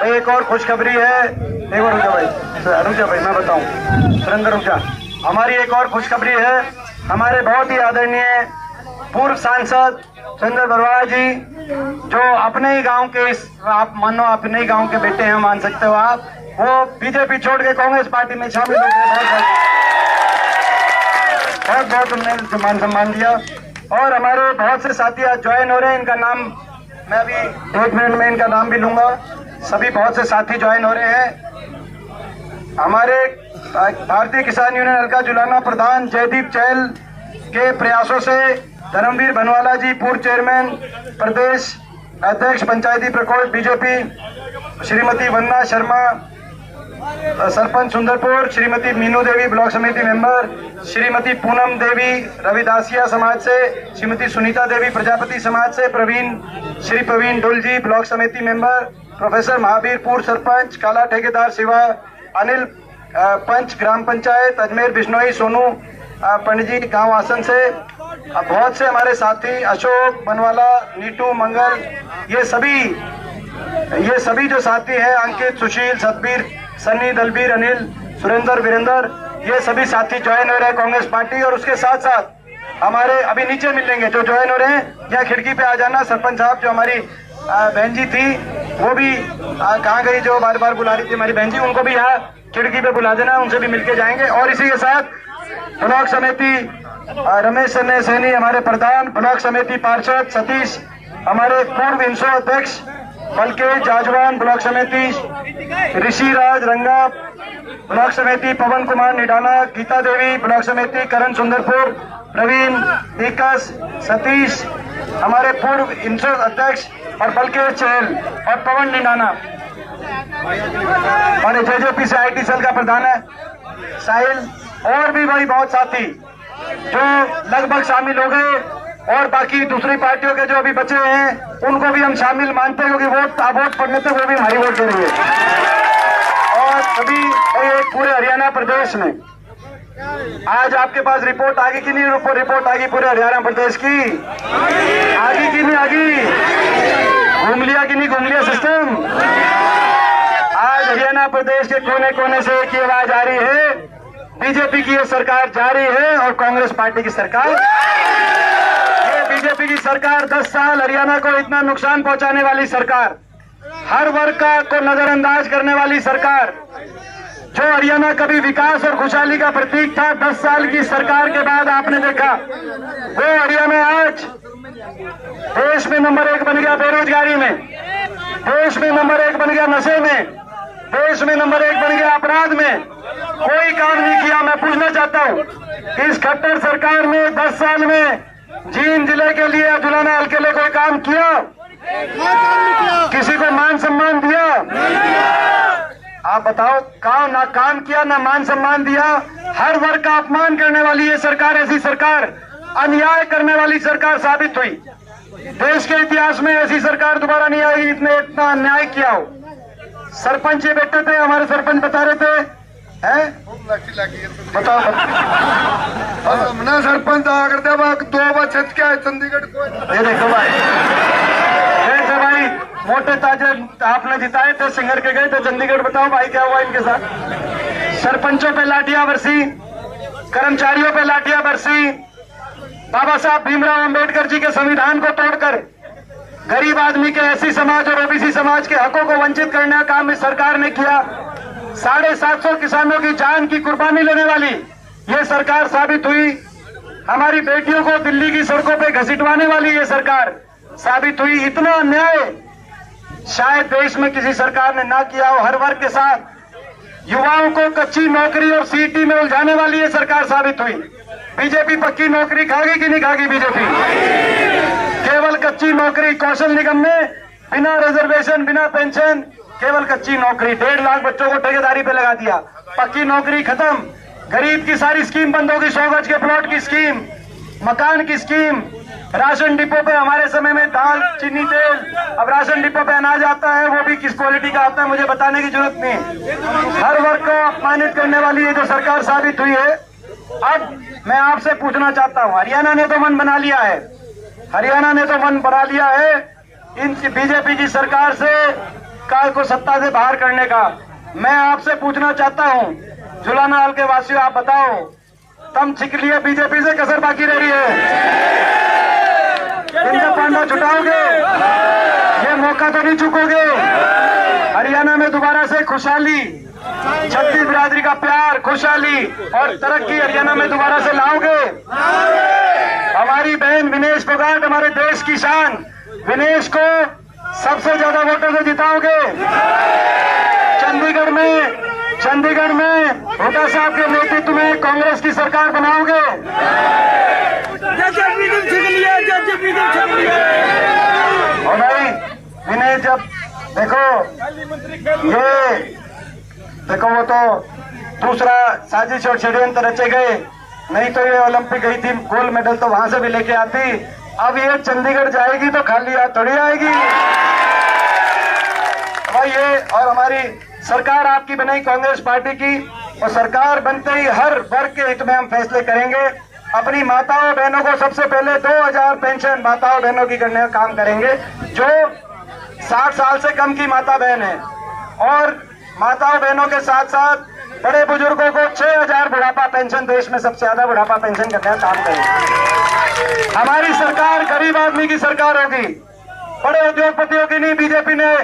एक और खुशखबरी है, एक और रुक जा भाई मैं बताऊं, सुरेंद्र रुक जा। हमारी एक और खुशखबरी है, हमारे बहुत ही आदरणीय पूर्व सांसद सुरेंद्र बरवाला जी, जो अपने ही गांव के, आप मानो अपने ही गांव के बेटे हैं, मान सकते हो आप, वो बीजेपी छोड़ के कांग्रेस पार्टी में शामिल हो गए। बहुत बहुत उन्होंने मान सम्मान दिया। और हमारे बहुत से साथी आज ज्वाइन हो रहे हैं, इनका नाम मैं अभी 1 मिनट में इनका नाम भी लूंगा। सभी बहुत से साथी ज्वाइन हो रहे हैं। हमारे भारतीय किसान यूनियन हल्का जुलाना प्रधान जयदीप चहल के प्रयासों से धर्मवीर बनवाला जी, पूर्व चेयरमैन प्रदेश अध्यक्ष पंचायती प्रकोष्ठ बीजेपी, श्रीमती वंदना शर्मा सरपंच सुंदरपुर, श्रीमती मीनू देवी ब्लॉक समिति मेंबर, श्रीमती पूनम देवी रविदासिया समाज से, श्रीमती सुनीता देवी प्रजापति समाज से, श्री प्रवीण डुल जी ब्लॉक समिति मेंबर, प्रोफेसर महावीर पूर्व सरपंच, काला ठेकेदार शिवा, अनिल पंच ग्राम पंचायत अजमेर बिश्नोई, सोनू पंडित जी गाँव आसन से, बहुत से हमारे साथी अशोक बनवाला, नीटू मंगल, ये सभी जो साथी हैं, अंकित, सुशील, सतबीर, सन्नी, दलबीर, अनिल, सुरेंद्र, वीरेंद्र, ये सभी साथी ज्वाइन हो रहे हैं कांग्रेस पार्टी। और उसके साथ साथ हमारे अभी नीचे मिलेंगे जो ज्वाइन हो रहे हैं, या खिड़की पे आ जाना। सरपंच साहब जो हमारी बहन जी थी, वो भी कहाँ गई, जो बार बार बुला रही थी हमारी बहन जी, उनको भी यहाँ खिड़की पे बुला देना, उनसे भी मिलके जाएंगे। और इसी के साथ ब्लॉक समिति रमेश सैनी हमारे प्रधान, ब्लॉक समिति पार्षद सतीश हमारे पूर्व इंसो अध्यक्ष, बल्कि जाजवान ब्लॉक समिति ऋषि राज रंगा, ब्लॉक समिति पवन कुमार निडाला, गीता देवी ब्लॉक समिति करण सुंदरपुर, प्रवीण विकास, सतीश हमारे पूर्व इंसो अध्यक्ष और बल्कि चहल और पवन निडाना, और जेजेपी से IT सेल का प्रधान है साहिल, और भी भाई बहुत साथी जो लगभग शामिल हो गए। और बाकी दूसरी पार्टियों के जो अभी बचे हैं उनको भी हम शामिल मानते हैं, क्योंकि वोट पड़ने तक वो भी हमारी वोट दे रही है। और सभी पूरे हरियाणा प्रदेश में आज आपके पास रिपोर्ट आगे की नहीं, रिपोर्ट आगी पूरे हरियाणा प्रदेश की, आगे की नहीं आगी, घूम लिया कि नहीं घूम लिया सिस्टम। आज हरियाणा प्रदेश के कोने कोने से एक ही आवाज आ रही है, बीजेपी की ये सरकार जा रही है और कांग्रेस पार्टी की सरकार, बीजेपी की सरकार 10 साल हरियाणा को इतना नुकसान पहुंचाने वाली सरकार, हर वर्ग को नजरअंदाज करने वाली सरकार, जो हरियाणा कभी विकास और खुशहाली का प्रतीक था, 10 साल की सरकार के बाद आपने देखा वो हरियाणा आज देश में नंबर 1 बन गया बेरोजगारी में, देश में नंबर 1 बन गया नशे में, देश में नंबर 1 बन गया अपराध में। कोई काम नहीं किया। मैं पूछना चाहता हूँ, इस खट्टर सरकार ने 10 साल में जींद जिले के लिए, जुलाना हल्के के लिए कोई काम किया? किसी को मान सम्मान दिया? आप बताओ, ना काम किया ना मान सम्मान दिया। हर वर्ग का अपमान करने वाली ये सरकार, ऐसी सरकार, अन्याय करने वाली सरकार साबित हुई। देश के इतिहास में ऐसी सरकार दोबारा नहीं आएगी जिसने इतना अन्याय किया हो। सरपंच ये बैठे थे, हमारे सरपंच बता रहे थे, बताओ सरपंच आकर 2 बजे क्या है चंडीगढ़ को, ये देखो भाई, कैसे भाई मोटे ताजे आपने जिताए थे, सिंगर के गए थे चंडीगढ़। बताओ भाई क्या हुआ इनके साथ? सरपंचों पे लाठियां बरसी, कर्मचारियों पे लाठियां बरसी। बाबा साहब भीमराव अंबेडकर जी के संविधान को तोड़कर गरीब आदमी के SC समाज और OBC समाज के हकों को वंचित करने का काम इस सरकार ने किया। 750 किसानों की जान की कुर्बानी लेने वाली ये सरकार साबित हुई। हमारी बेटियों को दिल्ली की सड़कों पे घसीटवाने वाली ये सरकार साबित हुई। इतना अन्याय शायद देश में किसी सरकार ने ना किया हो। हर वर्ग के साथ युवाओं को कच्ची नौकरी और CET में उलझाने वाली ये सरकार साबित हुई। बीजेपी पक्की नौकरी खागी कि नहीं खागी? बीजेपी केवल कच्ची नौकरी, कौशल निगम में बिना रिजर्वेशन, बिना पेंशन, केवल कच्ची नौकरी। 1.5 लाख बच्चों को ठेकेदारी पे लगा दिया। पक्की नौकरी खत्म, गरीब की सारी स्कीम बंद होगी। 100 गज के प्लॉट की स्कीम, मकान की स्कीम, राशन डिपो पे हमारे समय में दाल, चीनी, तेल, अब राशन डिपो पे अनाज आता है, वो भी किस क्वालिटी का आता है मुझे बताने की जरूरत नहीं। हर वर्ग को अपमानित करने वाली ये जो सरकार साबित हुई है। अब मैं आपसे पूछना चाहता हूँ, हरियाणा ने तो मन बना लिया है, हरियाणा ने तो मन बना लिया है। इन बीजेपी की सरकार से काल को सत्ता से बाहर करने का। मैं आपसे पूछना चाहता हूं, जुलाना हाल के वासियों, आप बताओ, तुम छिक लिए बीजेपी से, कसर बाकी रह रही है? इनका पांडा छुटाओगे? ये मौका तो नहीं चुकोगे? हरियाणा में दोबारा से खुशहाली, छत्तीस बिरादरी का प्यार, खुशहाली और तरक्की हरियाणा में दोबारा से लाओगे? हमारी बहन विनेश फोगाट, हमारे देश की शान, विनेश को सबसे ज्यादा वोटों से जिताओगे? चंडीगढ़ में हुड्डा साहब के नेतृत्व में कांग्रेस की सरकार बनाओगे? और भाई विनेश, जब देखो वो तो दूसरा साजिश और षड्यंत्र रचे गए, नहीं तो ये ओलंपिक गई थी, गोल्ड मेडल तो वहां से भी लेके आती। अब ये चंडीगढ़ जाएगी तो खाली हाथ थोड़ी आएगी भाई। ये और हमारी सरकार आपकी बनाई कांग्रेस पार्टी की, और सरकार बनते ही हर वर्ग के हित में हम फैसले करेंगे। अपनी माताओं बहनों को सबसे पहले 2000 पेंशन माताओं बहनों की करने का काम करेंगे, जो 60 साल से कम की माता बहन है, और माताओं बहनों के साथ साथ बड़े बुजुर्गों को 6000 बुढ़ापा पेंशन, देश में सबसे ज्यादा बुढ़ापा पेंशन करने का काम करेंगे। हमारी सरकार गरीब आदमी की सरकार होगी, बड़े उद्योगपतियों की नहीं। बीजेपी ने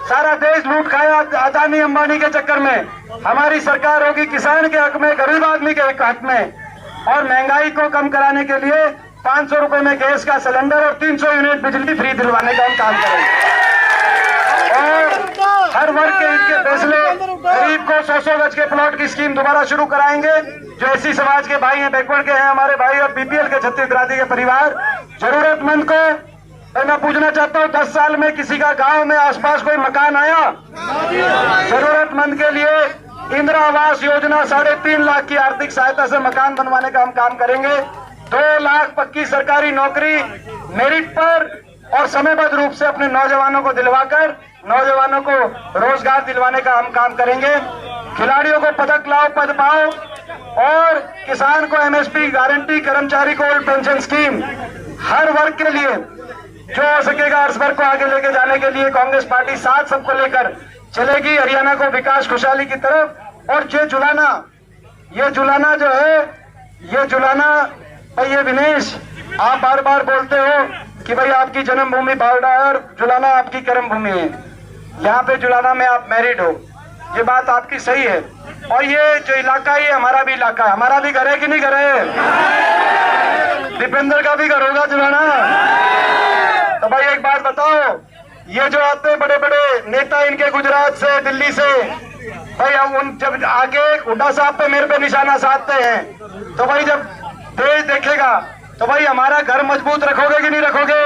सारा देश लूट खाया अदानी अंबानी के चक्कर में। हमारी सरकार होगी किसान के हक में, गरीब आदमी के हक में, और महंगाई को कम कराने के लिए 500 रुपए में गैस का सिलेंडर और 300 यूनिट बिजली फ्री दिलवाने का हम काम करेंगे। और हर वर्ग के हित के फैसले, गरीब को 100 गज के प्लॉट की स्कीम दोबारा शुरू कराएंगे। जो एससी समाज के भाई हैं, बैकवर्ड के हैं हमारे भाई, और बीपीएल के छत्तीस बिरादरी के परिवार, जरूरतमंद को मैं पूछना चाहता हूँ, 10 साल में किसी का गांव में आसपास कोई मकान आया? जरूरतमंद के लिए इंदिरा आवास योजना 3.5 लाख की आर्थिक सहायता से मकान बनवाने का हम काम करेंगे। 2 लाख पक्की सरकारी नौकरी मेरिट पर और समयबद्ध रूप से अपने नौजवानों को दिलवाकर नौजवानों को रोजगार दिलवाने का हम काम करेंगे। खिलाड़ियों को पदक लाओ, पद पाओ, और किसान को एमएसपी गारंटी, कर्मचारी को ओल्ड पेंशन स्कीम, हर वर्ग के लिए जो हो सकेगा हर वर्ग को आगे लेके जाने के लिए कांग्रेस पार्टी साथ सबको लेकर चलेगी हरियाणा को विकास खुशहाली की तरफ। और ये जुलाना जो है, ये जुलाना भाई, ये विनेश, आप बार बार बोलते हो कि भाई आपकी जन्मभूमि बावड़ा है और जुलाना आपकी कर्म भूमि है। यहाँ पे जुलाना में आप मैरिड हो, ये बात आपकी सही है। और ये जो इलाका है, ये हमारा भी इलाका है, हमारा भी घर है कि नहीं घर है? दीपेंद्र का भी घर होगा जुलाना। तो भाई एक बात बताओ, ये जो आते हैं बड़े बड़े नेता इनके गुजरात से, दिल्ली से, भाई हम उन जब आगे हुड्डा साहब पे मेरे पे निशाना साधते हैं, तो भाई जब देश देखेगा तो भाई हमारा घर मजबूत रखोगे कि नहीं रखोगे?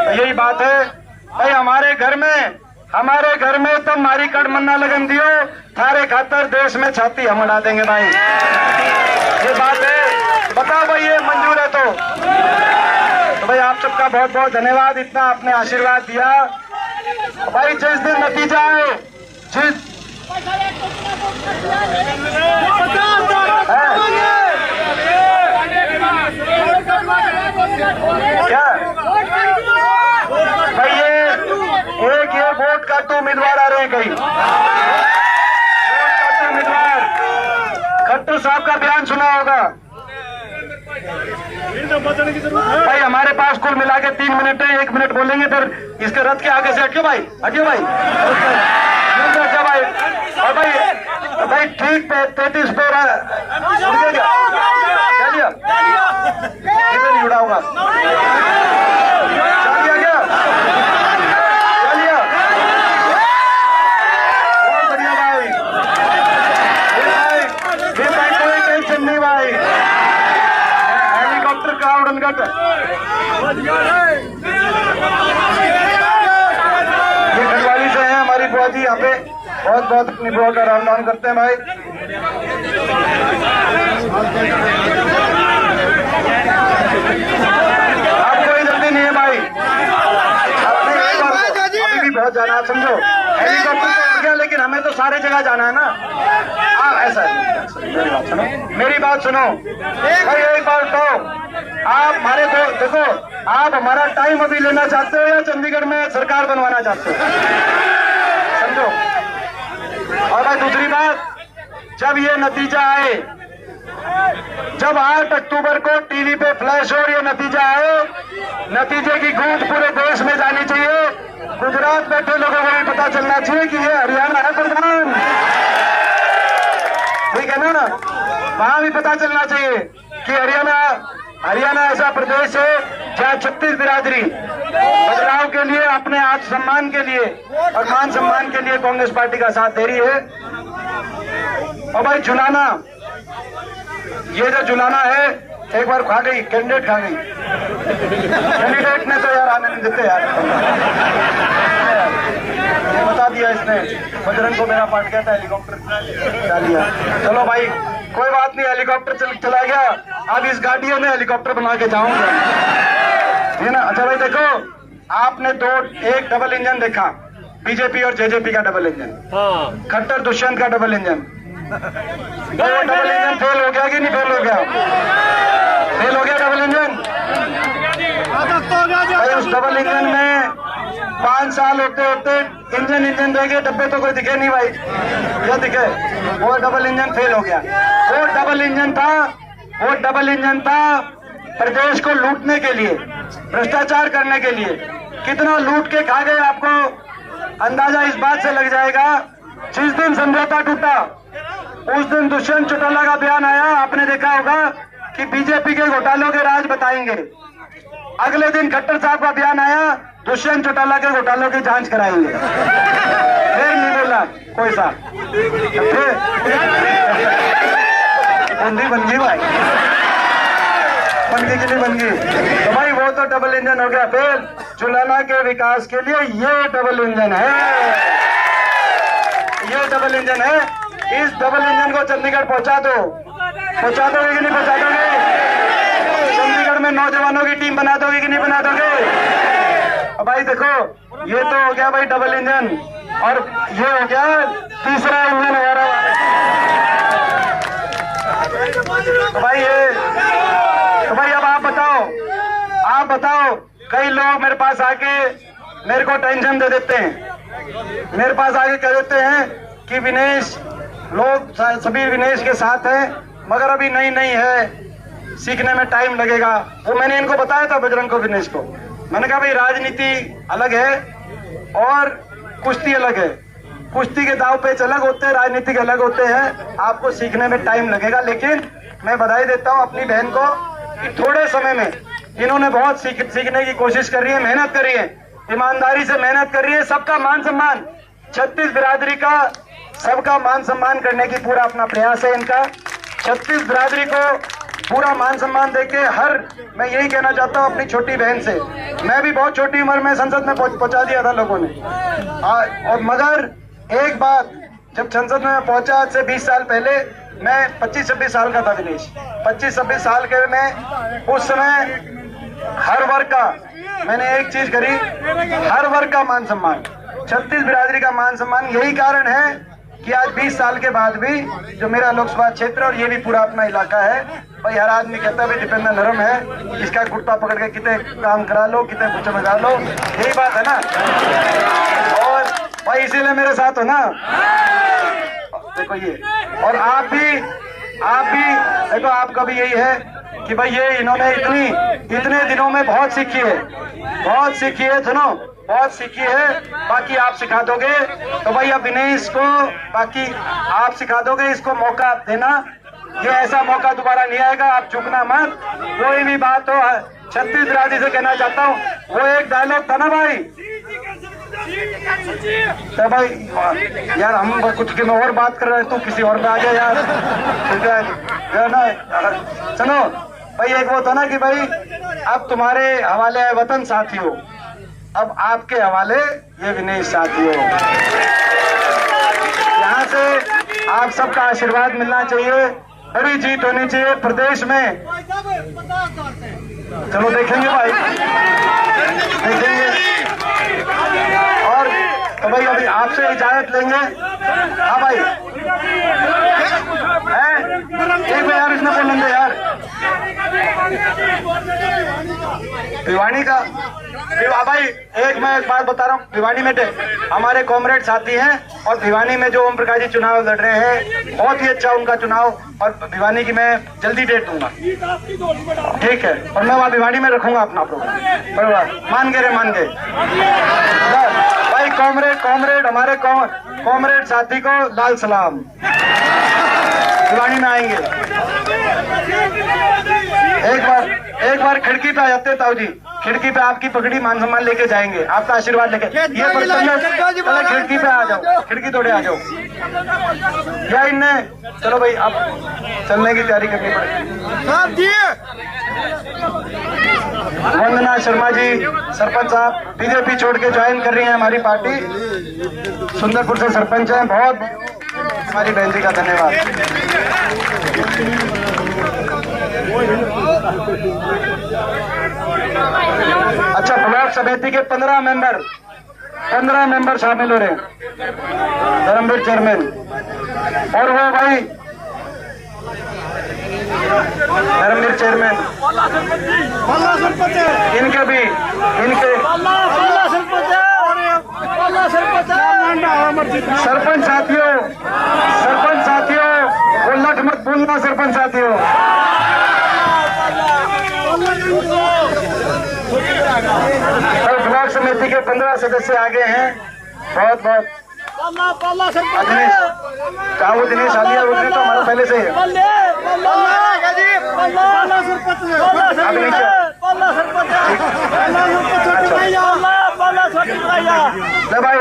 तो यही बात है भाई, हमारे घर में तुम मारी कड़ मन्ना लगन दियो, थारे खातर देश में छाती हम उड़ा देंगे भाई। ये बात है, बताओ भाई ये मंजूर है? तो भाई आप सबका बहुत बहुत धन्यवाद, इतना आपने आशीर्वाद दिया भाई। जिस दिन नतीजा है, क्या भाई, ये वोट का तो उम्मीदवार आ रहे हैं कहीं, वोट का तो उम्मीदवार खट्टर साहब का बयान सुना होगा भाई। हमारे पास कुल मिला के 3 मिनट है, 1 मिनट बोलेंगे, फिर इसके रथ के आगे से हटियो भाई, हटियो भाई, हटियो भाई। और भाई ठीक पे 33 पे इधर नहीं उड़ाऊंगा, चलिए क्या, चलिए बहुत बढ़िया भाई, कोई टेंशन नहीं भाई, हेलीकॉप्टर का उड़न घट ये खंडवाली से है हमारी बुआ जी, यहाँ पे बहुत बहुत अपनी बुआ का राम नाम करते हैं भाई। आप कोई जल्दी नहीं है भाई, अभी भी बहुत जाना, आप समझो हेलीकॉप्टर तो उड़ गया, लेकिन हमें तो सारे जगह जाना है ना। आप ऐसा मेरी बात सुनो भाई, एक बात बताओ, आप हमारे को देखो, आप हमारा टाइम अभी लेना चाहते हो या चंडीगढ़ में सरकार बनवाना चाहते हो, समझो। और भाई दूसरी बात, जब ये नतीजा आए, जब 8 अक्टूबर को टीवी पे फ्लैश हो ये नतीजा आए, नतीजे की गूंज पूरे देश में जानी चाहिए। गुजरात बैठे लोगों को भी पता चलना चाहिए कि ये हरियाणा है प्रधान, ठीक है ना। वहां भी पता चलना चाहिए कि हरियाणा ऐसा प्रदेश है जहाँ 36 बिरादरी बदलाव के लिए, अपने आत्मसम्मान के लिए और मान सम्मान के लिए कांग्रेस पार्टी का साथ दे रही है। और भाई जुलाना, ये जो जुलाना है, एक बार खा गई, कैंडिडेट खा गई। कैंडिडेट ने तो यार आने नहीं देते यार, ये बता दिया इसने। बजरंग को मेरा पार्ट गया था, हेलीकॉप्टर डालिया। चलो भाई कोई बात नहीं, हेलीकॉप्टर चला गया, अब इस गाड़ियों में हेलीकॉप्टर बना के जाऊंगा, है ना। अच्छा भाई देखो, आपने एक डबल इंजन देखा, बीजेपी और जेजेपी का डबल इंजन, खट्टर दुष्यंत का डबल इंजन। वो डबल इंजन फेल हो गया कि नहीं फेल हो गया? फेल हो गया डबल इंजन। भाई उस डबल इंजन में 5 साल होते होते इंजन रह गए, डब्बे तो कोई दिखे नहीं भाई, क्या दिखे? वो डबल इंजन फेल हो गया। वो डबल इंजन था प्रदेश को लूटने के लिए, भ्रष्टाचार करने के लिए। कितना लूट के खा गए आपको अंदाजा इस बात से लग जाएगा। जिस दिन समझौता टूटा उस दिन दुष्यंत चौटाला का बयान आया, आपने देखा होगा कि बीजेपी के घोटालों के राज बताएंगे। अगले दिन खट्टर साहब का बयान आया, दुष्यंत चौटाला के घोटालों की जांच कराएंगे। फिर नहीं बोला कोई सा, बंदी बन गई भाई, बनगी कि नहीं बनगी? तो भाई वो तो डबल इंजन हो गया फेल। जुलाना के विकास के लिए ये डबल इंजन है, ये डबल इंजन है। इस डबल इंजन को चंडीगढ़ पहुंचा दोगे कि नहीं पहुंचा दोगे? चंडीगढ़ में नौजवानों की टीम बना दोगे कि नहीं बना दोगे? अब भाई देखो, ये तो हो गया भाई डबल इंजन, और ये हो गया तीसरा इंजन हमारा। तो भाई अब आप बताओ, कई लोग मेरे पास आके मेरे को टेंशन दे देते हैं, मेरे पास आके कह देते हैं कि विनेश, लोग सभी विनेश के साथ हैं, मगर अभी नहीं है, सीखने में टाइम लगेगा। वो मैंने इनको बताया था, बजरंग को, विनेश को। मैंने कहा भाई राजनीति अलग है और कुश्ती अलग है। कुश्ती के दाव पेच अलग होते हैं, राजनीतिक अलग होते हैं। आपको सीखने में टाइम लगेगा, लेकिन मैं बधाई देता हूं अपनी बहन को कि थोड़े समय में इन्होंने बहुत सीखने की कोशिश कर रही है, मेहनत कर रही है, ईमानदारी से मेहनत कर रही है। सबका मान सम्मान, 36 बिरादरी का सबका मान सम्मान करने की पूरा अपना प्रयास है इनका। 36 बिरादरी को पूरा मान सम्मान देके मैं यही कहना चाहता हूँ अपनी छोटी बहन से। मैं भी बहुत छोटी उम्र में संसद में पहुंचा दिया था लोगों ने, और मगर एक बात, जब संसद में पहुंचा आज से 20 साल पहले, मैं 25-26 साल का था विनेश, 25-26 साल के में उस समय हर वर्ग का मैंने एक चीज करी, हर वर्ग का मान सम्मान, 36 बिरादरी का मान सम्मान। यही कारण है कि आज 20 साल के बाद भी जो मेरा लोकसभा क्षेत्र और ये भी पूरा अपना इलाका है, भाई हर आदमी कहता है भाई दीपेंद्र नरम है, इसका कुर्ता पकड़ के कितने काम करा लो, कितने पूछे बजा लो, यही बात है ना। और भाई इसीलिए मेरे साथ हो ना, देखो ये। और आप भी देखो, आपका भी यही है कि भाई ये इन्होंने इतने दिनों में बहुत सीखी है, सुनो, बहुत सीखी है। बाकी आप सिखा दोगे तो भाई अब विनेश को, बाकी आप सिखा दोगे, इसको मौका देना। ये ऐसा मौका दोबारा नहीं आएगा, आप झुकना मत। कोई भी बात हो, 36 बिरादरी से कहना चाहता हूँ, वो एक डायलॉग था ना भाई, तो भाई यार हम कुछ की और बात कर रहे हैं, तू किसी और में आ गया यार, ठीक है ना। सुनो भाई, एक वो था ना कि भाई अब तुम्हारे हवाले है वतन साथियों, अब आपके हवाले ये विनेश साथियों। यहाँ से आप सबका आशीर्वाद मिलना चाहिए, बड़ी जीत होनी चाहिए प्रदेश में। चलो देखेंगे भाई, देखेंगे। और तो भाई अभी आपसे इजाजत लेंगे। हाँ भाई है एक बार यार इसने बोलने दे यार भिवानी का भाई एक मैं एक बात बता रहा हूँ। भिवानी में हमारे कॉमरेड साथी हैं और भिवानी में जो ओम प्रकाश जी चुनाव लड़ रहे हैं बहुत ही अच्छा उनका चुनाव और भिवानी की मैं जल्दी डेट दूंगा। ठीक है और मैं वहाँ भिवानी में रखूंगा अपना प्रोग्राम बराबर। मान गए रे मान गए भाई। कॉमरेड हमारे कॉमरेड साथी को लाल सलाम। भिवानी में आएंगे एक बार खिड़की पे आ जाते ताऊ जी। खिड़की पे आपकी पगड़ी मान सम्मान लेके जाएंगे, आपका आशीर्वाद लेके। ये खिड़की पे आ जाओ, खिड़की तोड़े आ जाओ या इनने। चलो भाई अब चलने की तैयारी करनी पड़ेगी। वंदना शर्मा जी सरपंच साहब बीजेपी छोड़ के ज्वाइन कर रही हैं हमारी पार्टी। सुंदरपुर से सरपंच हैं। बहुत हमारी बहन जी का धन्यवाद। अच्छा ब्लॉक समिति के 15 मेंबर शामिल हो रहे हैं। धर्मवीर चेयरमैन और वो भाई धर्मवीर चेयरमैन इनके भी सरपंच साथियों वो लठ मत भूलना। सरपंच साथियों और ब्लॉक समिति के 15 सदस्य आगे हैं। बहुत चाहो दिनेश आलिया उतने तो हमारा पहले से ही है भाई।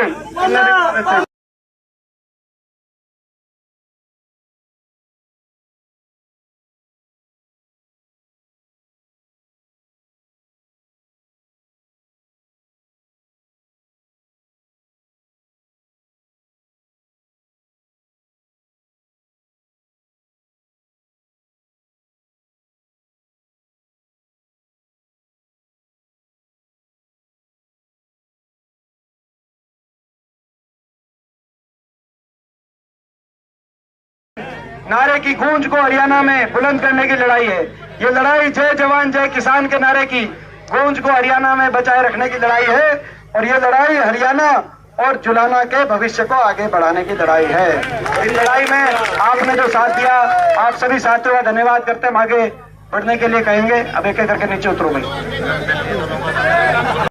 नारे की गूंज को हरियाणा में बुलंद करने की लड़ाई है। ये लड़ाई जय जवान जय किसान के नारे की गूंज को हरियाणा में बचाए रखने की लड़ाई है और ये लड़ाई हरियाणा और जुलाना के भविष्य को आगे बढ़ाने की लड़ाई है। इस लड़ाई में आपने जो साथ दिया आप सभी साथियों का धन्यवाद करते हैं। हम आगे बढ़ने के लिए कहेंगे। अब एक एक करके नीचे उतरो भाई।